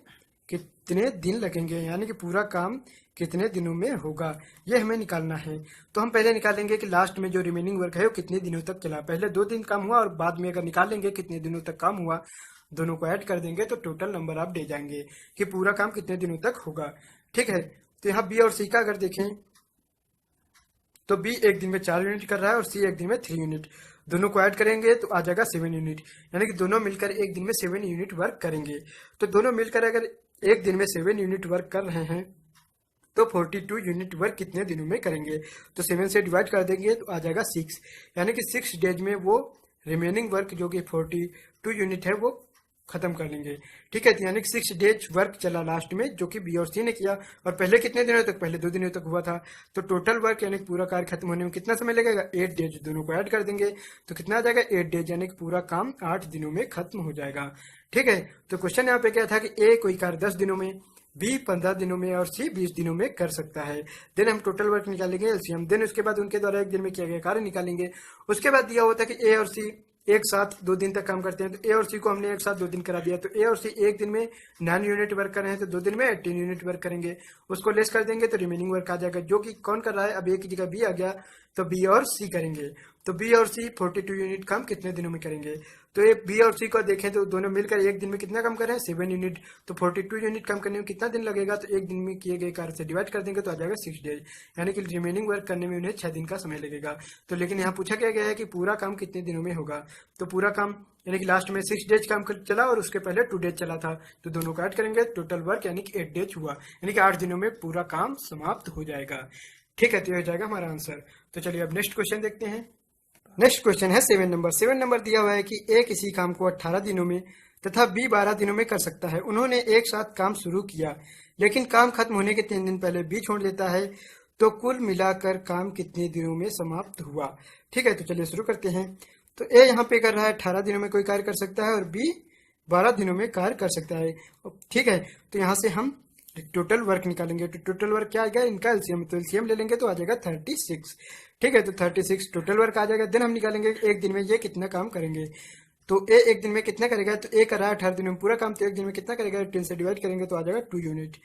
कितने दिन लगेंगे, यानी कि पूरा काम कितने दिनों में होगा, ये हमें निकालना है। तो हम पहले निकालेंगे कि लास्ट में जो रिमेनिंग वर्क है वो कितने दिनों तक चला। पहले 2 दिन काम हुआ और बाद में अगर निकाल लेंगे कितने दिनों तक काम हुआ, दोनों को ऐड कर देंगे तो टोटल नंबर आप दे जाएंगे कि पूरा काम कितने दिनों तक होगा। ठीक है, तो यहाँ बी और सी का अगर देखें तो बी एक दिन में 4 यूनिट कर रहा है और सी एक दिन में 3 यूनिट। दोनों को ऐड करेंगे तो आ जाएगा 7 यूनिट, यानी कि दोनों मिलकर एक दिन में 7 यूनिट वर्क करेंगे। तो दोनों मिलकर अगर एक दिन में 7 यूनिट वर्क कर रहे हैं तो 42 यूनिट वर्क कितने दिनों में करेंगे। तो 7 से डिवाइड कर देंगे तो आ जाएगा 6, यानी कि 6 डेज में वो रिमेनिंग वर्क जो कि 42 यूनिट है वो खत्म कर लेंगे। ठीक है, यानी कि 6 डेज वर्क चला लास्ट में, जो कि बी और सी ने किया। और पहले कितने दिनों तक, पहले 2 दिनों तक हुआ था। तो टोटल वर्क यानी कि पूरा कार्य खत्म होने में कितना समय लगेगा, 8 डेज। दोनों को ऐड कर देंगे तो कितना आ जाएगा, 8 डेज, यानी कि पूरा काम 8 दिनों में खत्म हो जाएगा। ठीक है, तो क्वेश्चन यहाँ पे क्या था कि ए कोई कार्य 10 दिनों में, बी 15 दिनों में और सी 20 दिनों में कर सकता है। देन हम टोटल वर्क निकालेंगे एलसीएम। देन उसके बाद उनके द्वारा एक दिन में किया गया कार्य निकालेंगे। उसके बाद दिया होता है कि ए और सी एक साथ 2 दिन तक काम करते हैं। तो ए और सी को हमने एक साथ 2 दिन करा दिया। तो ए और सी एक दिन में 9 यूनिट वर्क कर रहे हैं तो 2 दिन में 18 यूनिट वर्क करेंगे। उसको लेस कर देंगे तो रिमेनिंग वर्क आ जाएगा, जो कि कौन कर रहा है, अब ए की जगह बी आ गया तो बी और सी करेंगे। तो बी और सी 42 यूनिट काम कितने दिनों में करेंगे। तो ये बी और सी को देखें तो दोनों मिलकर एक दिन में कितना काम कर रहे हैं, 7 यूनिट। तो 42 यूनिट काम करने में कितना दिन लगेगा, तो एक दिन में किए गए कार्य से डिवाइड कर देंगे तो आ जाएगा 6 डेज, यानी कि रिमेनिंग वर्क करने में उन्हें 6 दिन का समय लगेगा। तो लेकिन यहाँ पूछा गया है कि पूरा काम कितने दिनों में होगा। तो पूरा काम यानी कि लास्ट में 6 डेज काम चला और उसके पहले 2 डेज चला था। तो दोनों को ऐड करेंगे, टोटल वर्क यानी कि 8 डेज हुआ, यानी कि 8 दिनों में पूरा काम समाप्त हो जाएगा। ठीक है, तो यह हो जाएगा हमारा आंसर। तो चलिए अब नेक्स्ट क्वेश्चन देखते हैं। नेक्स्ट क्वेश्चन है 7 नंबर। 7 नंबर दिया हुआ है कि ए किसी काम को 18 दिनों में तथा बी 12 दिनों में कर सकता है। उन्होंने एक साथ काम शुरू किया, लेकिन काम खत्म होने के 3 दिन पहले बी छोड़ देता है। तो कुल मिलाकर काम कितने दिनों में समाप्त हुआ। ठीक है, तो चलिए शुरू करते हैं। तो ए यहाँ पे कर रहा है 18 दिनों में कोई कार्य कर सकता है और बी 12 दिनों में कार्य कर सकता है। ठीक है, तो यहाँ से हम टोटल वर्क निकालेंगे। तो टोटल वर्क क्या आएगा, इनका एलसीएम। तो एलसीएम ले लेंगे तो आ जाएगा 36। ठीक है, तो 36 टोटल वर्क आ जाएगा। देन हम निकालेंगे एक दिन में ये कितना काम करेंगे। तो ए एक दिन में कितना करेगा, तो ए कर रहा है 18 दिनों में पूरा काम, तो एक दिन में कितना करेगा, 10 से डिवाइड करेंगे तो आ जाएगा 2 यूनिट,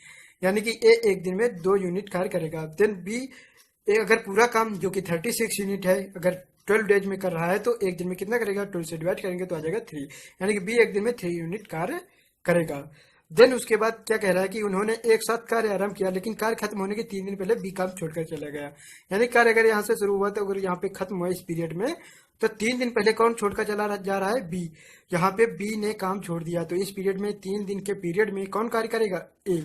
यानी कि ए एक दिन में 2 यूनिट कार्य करेगा। देन बी ए अगर पूरा काम जो कि 36 यूनिट है अगर 12 डेज में कर रहा है तो एक दिन में कितना करेगा, 12 से डिवाइड करेंगे तो आ जाएगा 3, यानी कि बी एक दिन में 3 यूनिट कार्य करेगा। देन उसके बाद क्या कह रहा है कि उन्होंने एक साथ कार्य आरंभ किया, लेकिन कार्य खत्म होने के 3 दिन पहले बी काम छोड़कर चला गया। यानी कार्य अगर यहाँ से शुरू हुआ तो अगर यहाँ पे खत्म हुआ इस पीरियड में तो 3 दिन पहले कौन छोड़कर चला जा रहा है, बी। यहाँ पे बी ने काम छोड़ दिया, तो इस पीरियड में 3 दिन के पीरियड में कौन कार्य करेगा, ए।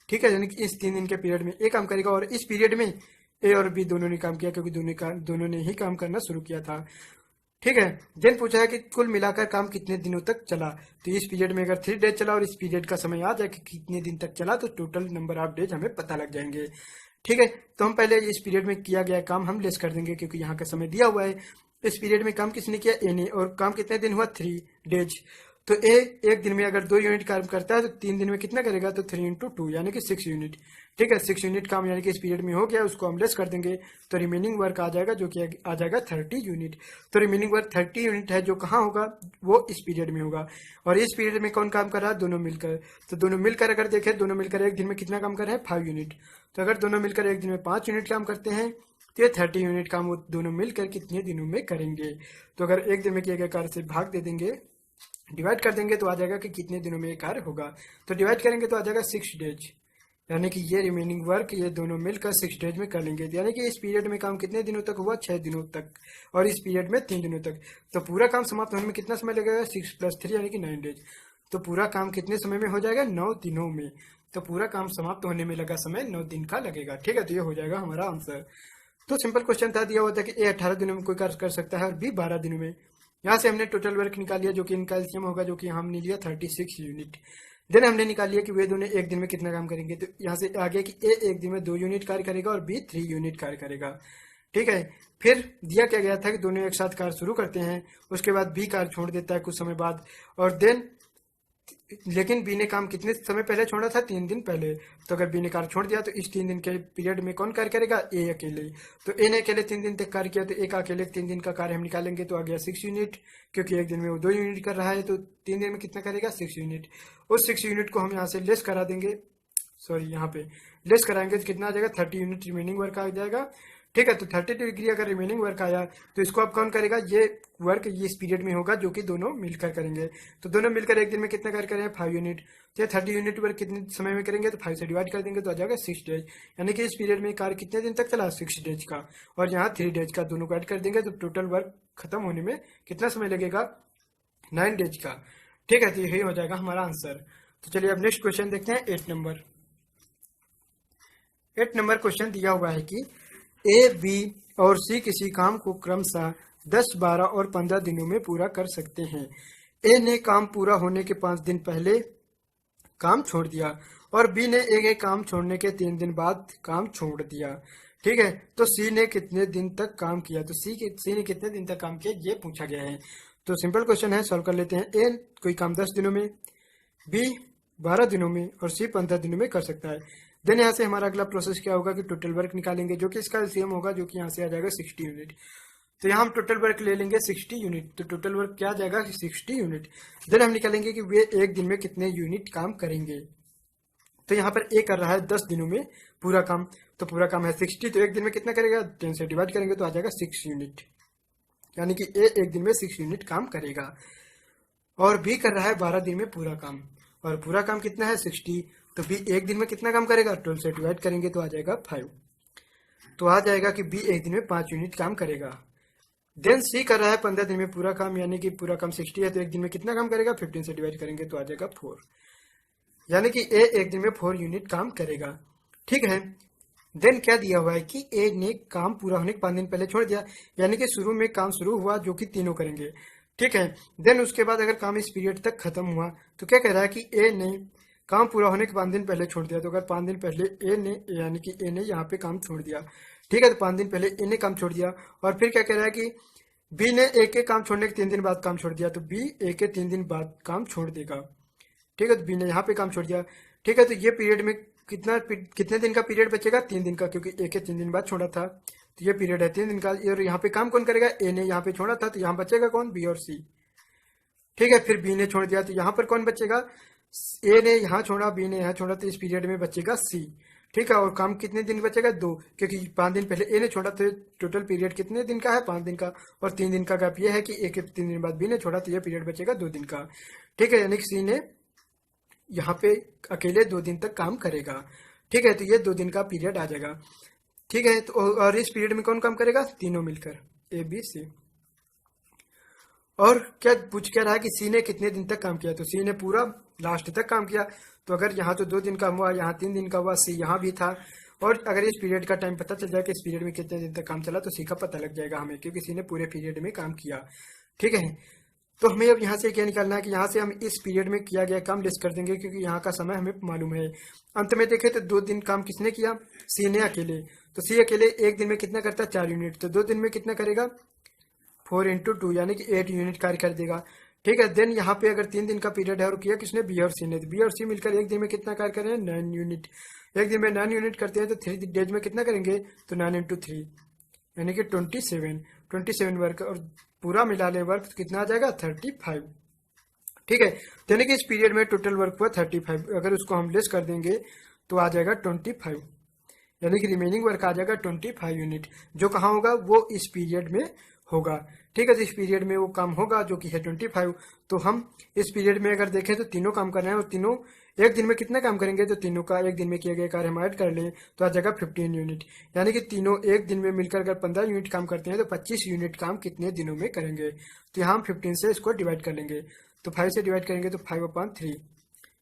ठीक है, यानी कि इस 3 दिन के पीरियड में ए काम करेगा और इस पीरियड में ए और बी दोनों ने काम किया, क्योंकि दोनों ने ही काम करना शुरू किया था। ठीक है, देन पूछा है कि कुल मिलाकर काम कितने दिनों तक चला। तो इस पीरियड में अगर 3 डेज चला और इस पीरियड का समय आ जाए कि कितने दिन तक चला तो टोटल नंबर ऑफ डेज हमें पता लग जाएंगे। ठीक है, तो हम पहले इस पीरियड में किया गया काम हम लेस कर देंगे, क्योंकि यहाँ का समय दिया हुआ है। इस पीरियड में काम किसने किया, ए ने, और काम कितने दिन हुआ, 3 डेज। तो ए एक दिन में अगर 2 यूनिट काम करता है तो 3 दिन में कितना करेगा, तो 3 इंटू 2 यानी कि 6 यूनिट। ठीक है, 6 यूनिट काम यानी कि इस पीरियड में हो गया, उसको हम लेस कर देंगे तो रिमेनिंग वर्क आ जाएगा, जो कि आ जाएगा 30 यूनिट। तो रिमेनिंग वर्क 30 यूनिट है, जो कहाँ होगा, वो इस पीरियड में होगा। और इस पीरियड में कौन काम कर रहा है, दोनों मिलकर। तो दोनों मिलकर अगर देखें, दोनों मिलकर एक दिन में कितना काम कर रहे हैं, 5 यूनिट। तो अगर दोनों मिलकर एक दिन में 5 यूनिट काम करते हैं तो ये 30 यूनिट काम वो दोनों मिलकर कितने दिनों में करेंगे। तो अगर एक दिन में किए गए कार्य से भाग दे देंगे, डिवाइड कर देंगे, तो आ जाएगा कि कितने दिनों में ये कार्य होगा। तो डिवाइड करेंगे तो आ जाएगा 6 डेज, यानी कि ये रिमेनिंग वर्क ये दोनों मिलकर 6 डेज में कर लेंगे। यानी कि इस पीरियड में काम कितने दिनों तक हुआ, 6 दिनों तक, और इस पीरियड में 3 दिनों तक। तो पूरा काम समाप्त होने में कितना समय लगेगा, 6 + 3 यानी कि 9 डेज। तो पूरा काम कितने समय में हो जाएगा, 9 दिनों में। तो पूरा काम समाप्त होने में लगा समय 9 दिन का लगेगा। ठीक है, तो ये हो जाएगा हमारा आंसर। तो सिंपल क्वेश्चन था, दिया हुआ था कि ए 18 दिनों में कोई कार्य कर सकता है और बी 12 दिनों में। यहाँ से हमने टोटल वर्क निकाल लिया, जो कि इनका एलसीएम होगा, जो कि हमने लिया 36 यूनिट। देन हमने निकाल लिया कि वे दोनों एक दिन में कितना काम करेंगे। तो यहाँ से आ गया कि ए एक दिन में 2 यूनिट कार्य करेगा और बी 3 यूनिट कार्य करेगा। ठीक है, फिर दिया क्या गया था कि दोनों एक साथ कार्य शुरू करते हैं, उसके बाद बी कार्य छोड़ देता है कुछ समय बाद, और देन लेकिन बी ने काम कितने समय पहले छोड़ा था, 3 दिन पहले। तो अगर बी ने कार्य छोड़ दिया तो इस 3 दिन के पीरियड में कौन कार्य करेगा, ए अकेले। तो ए ने अकेले 3 दिन तक कार्य किया, तो ए का अकेले 3 दिन का कार्य हम निकालेंगे तो आ गया 6 यूनिट, क्योंकि एक दिन में वो 2 यूनिट कर रहा है, तो 3 दिन में कितना करेगा, 6 यूनिट। उस 6 यूनिट को हम यहाँ से लेस करा देंगे, सॉरी यहाँ पे लेस कराएंगे तो कितना आ जाएगा, 30 यूनिट रिमेनिंग वर्क आ जाएगा। ठीक है, तो 30 डिग्री अगर रिमेनिंग वर्क आया तो इसको अब कौन करेगा, ये वर्क ये इस पीरियड में होगा, जो कि दोनों मिलकर करेंगे। तो दोनों मिलकर एक दिन में कितना कार्य करेंगे, 5 यूनिट। तो ये 30 यूनिट वर्क कितने समय में करेंगे, तो 5 से डिवाइड कर देंगे तो आ जाएगा 6 डेज। यानी कि इस पीरियड में कार्य कितने दिन तक चला, 6 डेज का, और यहाँ 3 डेज का, दोनों को ऐड कर देंगे तो टोटल वर्क खत्म होने में कितना समय लगेगा, 9 डेज का। ठीक है, तो यही हो जाएगा हमारा आंसर। तो चलिए अब नेक्स्ट क्वेश्चन देखते हैं, 8 नंबर क्वेश्चन दिया हुआ है कि ए, बी और सी किसी काम को क्रमशः 10, 12 और 15 दिनों में पूरा कर सकते हैं। ए ने काम पूरा होने के 5 दिन पहले काम छोड़ दिया और बी ने ए के काम छोड़ने के 3 दिन बाद काम छोड़ दिया। ठीक है, तो सी ने कितने दिन तक काम किया, तो सी ने कितने दिन तक काम किया ये पूछा गया है। तो सिंपल क्वेश्चन है, सॉल्व कर लेते हैं। ए कोई काम 10 दिनों में, बी 12 दिनों में और सी 15 दिनों में कर सकता है। देन यहाँ से हमारा अगला प्रोसेस क्या होगा कि टोटल वर्क निकालेंगे, जो कि इसका एलसीएम होगा, जो कि यहाँ से आ जाएगा 60 यूनिट। तो यहाँ हम टोटल वर्क ले लेंगे 60 यूनिट, तो टोटल वर्क क्या आ जाएगा, 60 यूनिट। देन हम निकालेंगे कि वे एक दिन में कितने यूनिट काम करेंगे। तो यहाँ पर ए कर रहा है 10 दिनों में पूरा काम, तो पूरा काम है 60, तो एक दिन में कितना करेगा, 10 से डिवाइड करेंगे तो आ जाएगा 6 यूनिट, यानी कि ए एक दिन में 6 यूनिट काम करेगा। और बी कर रहा है 12 दिन में पूरा काम, और पूरा काम कितना है 60, तो बी एक दिन में कितना काम करेगा, 12 से डिवाइड करेंगे तो आ जाएगा 5। तो आ जाएगा कि बी एक दिन में 5 यूनिट काम करेगा। देन सी कर रहा है 15 दिन में पूरा काम, यानी कि पूरा काम 60 है, तो एक दिन में कितना काम करेगा, 15 से डिवाइड करेंगे तो आ जाएगा 4, यानी कि ए एक दिन में 4 यूनिट काम करेगा। ठीक है, देन क्या दिया हुआ है कि ए ने काम पूरा होने के 5 दिन पहले छोड़ दिया, यानी कि शुरू में काम शुरू हुआ, जो कि तीनों करेंगे। ठीक है, देन उसके बाद अगर काम इस पीरियड तक खत्म हुआ तो क्या कह रहा है कि ए ने काम पूरा होने के 5 दिन पहले छोड़ दिया। तो अगर 5 दिन पहले ए ने, यानी कि ए ने यहाँ पे काम छोड़ दिया, ठीक है, तो 5 दिन पहले ए ने काम छोड़ दिया, और फिर क्या कह रहा है कि बी ने ए के काम छोड़ने के 3 दिन बाद काम छोड़ दिया, तो बी ए के 3 दिन बाद काम छोड़ देगा। ठीक है, तो बी ने यहाँ पे काम छोड़ दिया। ठीक है, तो ये पीरियड में कितने दिन का पीरियड बचेगा, 3 दिन का, क्योंकि ए के 3 दिन बाद छोड़ा था, तो ये पीरियड है 3 दिन का। और यहाँ पे काम कौन करेगा, ए ने यहाँ पे छोड़ा था, तो यहाँ बचेगा कौन, बी और सी। ठीक है, फिर बी ने छोड़ दिया, तो यहाँ पर कौन बचेगा, ए ने यहाँ छोड़ा, बी ने यहाँ छोड़ा, तो इस पीरियड में बचेगा सी। ठीक है, और काम कितने दिन बचेगा, 2, क्योंकि 5 दिन पहले ए ने छोड़ा, तो टोटल पीरियड कितने दिन का है, 5 दिन का, और 3 दिन का गैप ये है कि ए के 3 दिन बाद बी ने छोड़ा, तो ये पीरियड बचेगा 2 दिन का। ठीक है, यानी कि सी ने यहाँ पे अकेले 2 दिन तक काम करेगा। ठीक है, तो ये 2 दिन का पीरियड आ जाएगा। ठीक है, तो और इस पीरियड में कौन काम करेगा, तीनों मिलकर, ए बी सी। और क्या पूछ क्या रहा है कि सी ने कितने दिन तक काम किया, तो सी ने पूरा लास्ट तक काम किया। तो अगर यहाँ तो 2 दिन का हुआ, यहाँ 3 दिन का हुआ, सी यहाँ भी था, और अगर इस पीरियड का टाइम पता चल जाए कि इस पीरियड में कितने दिन तक काम चला, तो सी का पता लग जाएगा हमें, क्योंकि सी ने पूरे पीरियड में काम किया। ठीक है, तो हमें अब यहाँ से क्या निकालना है कि यहाँ से हम इस पीरियड में किया गया काम लिस्ट कर देंगे, क्योंकि यहाँ का समय हमें मालूम है। अंत में देखें तो 2 दिन काम किसने किया, सी ने अकेले। तो सी अकेले एक दिन में कितना करता है, 4 यूनिट, तो 2 दिन में कितना करेगा, 4 × 2 यानी कि 8 यूनिट कार्य कर देगा। ठीक है। देन यहाँ पे अगर 3 दिन का पीरियड है और किया किसने, बी और सी ने, तो बी और सी मिलकर एक दिन में कितना कार्य कर रहे हैं, 9 यूनिट। एक दिन में 9 यूनिट करते हैं तो 3 डेज में कितना करेंगे, तो 9 इंटू 3 यानी कि 27 वर्क, और पूरा मिला ले वर्क कितना आ जाएगा, 35। ठीक है, यानी कि इस पीरियड में टोटल वर्क हुआ 35। अगर उसको हम लेस कर देंगे तो आ जाएगा 25, यानी कि रिमेनिंग वर्क आ जाएगा 25 यूनिट, जो कहाँ होगा, वो इस पीरियड में होगा। ठीक है, तो इस पीरियड में वो काम होगा जो कि है 25। तो हम इस पीरियड में अगर देखें तो तीनों काम कर रहे हैं और तीनों एक दिन में कितना काम करेंगे, तो तीनों का एक दिन में किए गए कार्य हम ऐड कर लें तो आ जाएगा 15 यूनिट, यानी कि तीनों एक दिन में मिलकर अगर 15 यूनिट काम करते हैं तो 25 यूनिट काम कितने दिनों में करेंगे। तो यहाँ हम 15 से इसको डिवाइड कर लेंगे, तो 5 से डिवाइड करेंगे तो 5/3,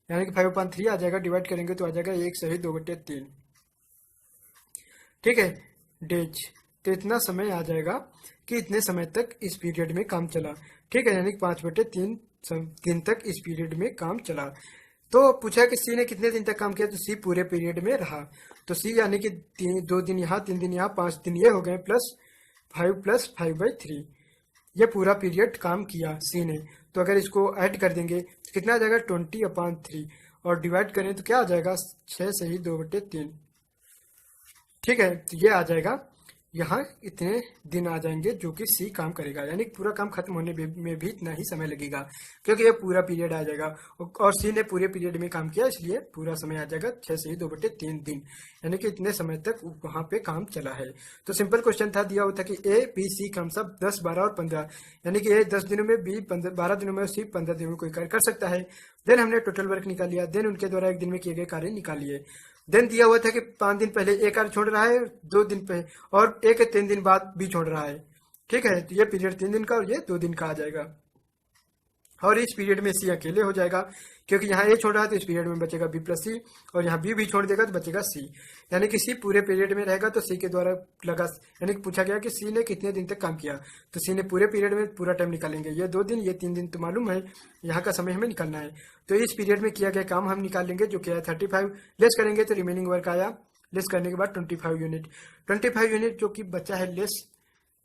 यानी कि 5/3 आ जाएगा। डिवाइड करेंगे तो आ जाएगा 1/2/3। ठीक है, डेज, तो इतना समय आ जाएगा कि इतने समय तक इस पीरियड में काम चला। ठीक है, यानी कि 5/3 दिन तक इस पीरियड में काम चला। तो पूछा कि सी ने कितने दिन तक काम किया, तो सी पूरे पीरियड में रहा। तो सी यानी कि 2 दिन यहाँ, 3 दिन यहाँ, 5 दिन ये हो गए, प्लस 5 ये पूरा पीरियड काम किया सी ने। तो अगर इसको ऐड कर देंगे तो कितना आ जाएगा, 20/3, और डिवाइड करें तो क्या आ जाएगा, 6 से ही 2/3। ठीक है, तो ये आ जाएगा, यहाँ इतने दिन आ जाएंगे जो कि सी काम करेगा, यानी पूरा काम खत्म होने में भी इतना ही समय लगेगा, क्योंकि ये पूरा पीरियड आ जाएगा और सी ने पूरे पीरियड में काम किया, इसलिए पूरा समय आ जाएगा 6 से ही 2/3 दिन, यानी कि इतने समय तक वहां पे काम चला है। तो सिंपल क्वेश्चन था, दिया हुआ था कि ए बी सी कम सब 10, 12 और 15, यानी कि ए 10 दिनों में, बी 12 दिनों में, सी 15 दिनों में कोई कार्य कर सकता है। देन हमने टोटल वर्क निकाल लिया, देन उनके द्वारा एक दिन में किए गए कार्य निकालिए। देन दिया हुआ था कि 5 दिन पहले एक कार्य छोड़ रहा है, 2 दिन पहले और 3 दिन बाद भी छोड़ रहा है। ठीक है, तो ये पीरियड 3 दिन का और ये 2 दिन का आ जाएगा, और इस पीरियड में सी अकेले हो जाएगा, क्योंकि यहाँ ए छोड़ रहा है तो इस पीरियड में बचेगा बी प्लस सी, और यहाँ बी भी छोड़ देगा तो बचेगा सी, यानी कि सी पूरे पीरियड में रहेगा। तो सी के द्वारा लगा, यानी कि पूछा गया कि सी ने कितने दिन तक काम किया, तो सी ने पूरे पीरियड में पूरा टाइम निकालेंगे, ये 2 दिन, ये 3 दिन तो मालूम है, यहाँ का समय हमें निकालना है। तो इस पीरियड में किया गया काम हम निकाल लेंगे, जो कि है 35, लेस करेंगे तो रिमेनिंग वर्क आया, लेस करने के बाद 25 यूनिट। 25 यूनिट जो कि बचा है लेस,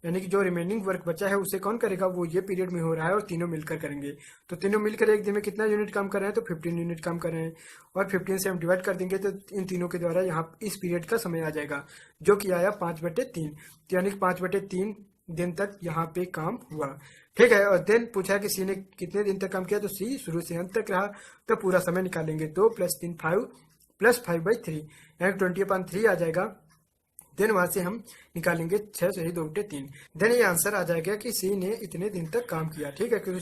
यानी कि जो रिमेनिंग वर्क बचा है उसे कौन करेगा, वो ये पीरियड में हो रहा है और तीनों मिलकर करेंगे। तो तीनों मिलकर एक दिन में कितना यूनिट काम कर रहे हैं, तो 15 यूनिट काम कर रहे हैं, और 15 से हम डिवाइड कर देंगे तो इन तीनों के द्वारा यहाँ इस पीरियड का समय आ जाएगा, जो कि आया 5/3, तो यानी कि 5/3 दिन तक यहाँ पे काम हुआ। ठीक है, और देन पूछा कि सी ने कितने दिन तक काम किया, तो सी शुरू से अंत तक रहा, तो पूरा समय निकालेंगे, 2 + 3 5 + 5/3, यानी 20/3 आ जाएगा। देन वहां से हम निकालेंगे 6 से ही 2/3। देन ये आंसर आ जाएगा कि सी ने इतने दिन तक काम किया। ठीक है, क्योंकि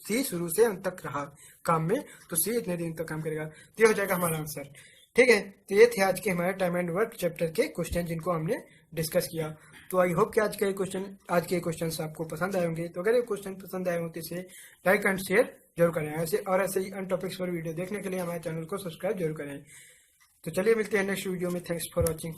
सी शुरू से अंत तक रहा काम में, तो सी इतने दिन तक काम करेगा, तो ये हो जाएगा हमारा आंसर। ठीक है, तो ये थे आज के हमारे टाइम एंड वर्क चैप्टर के क्वेश्चन जिनको हमने डिस्कस किया। तो आई होप कि आज के क्वेश्चन आपको पसंद आए होंगे। तो अगर ये क्वेश्चन पसंद आए हो तो इसे लाइक एंड शेयर जरूर करें, ऐसे ही अन्य टॉपिक्स पर वीडियो देखने के लिए हमारे चैनल को सब्सक्राइब जरूर करें। तो चलिए मिलते हैं नेक्स्ट वीडियो में। Thanks for watching.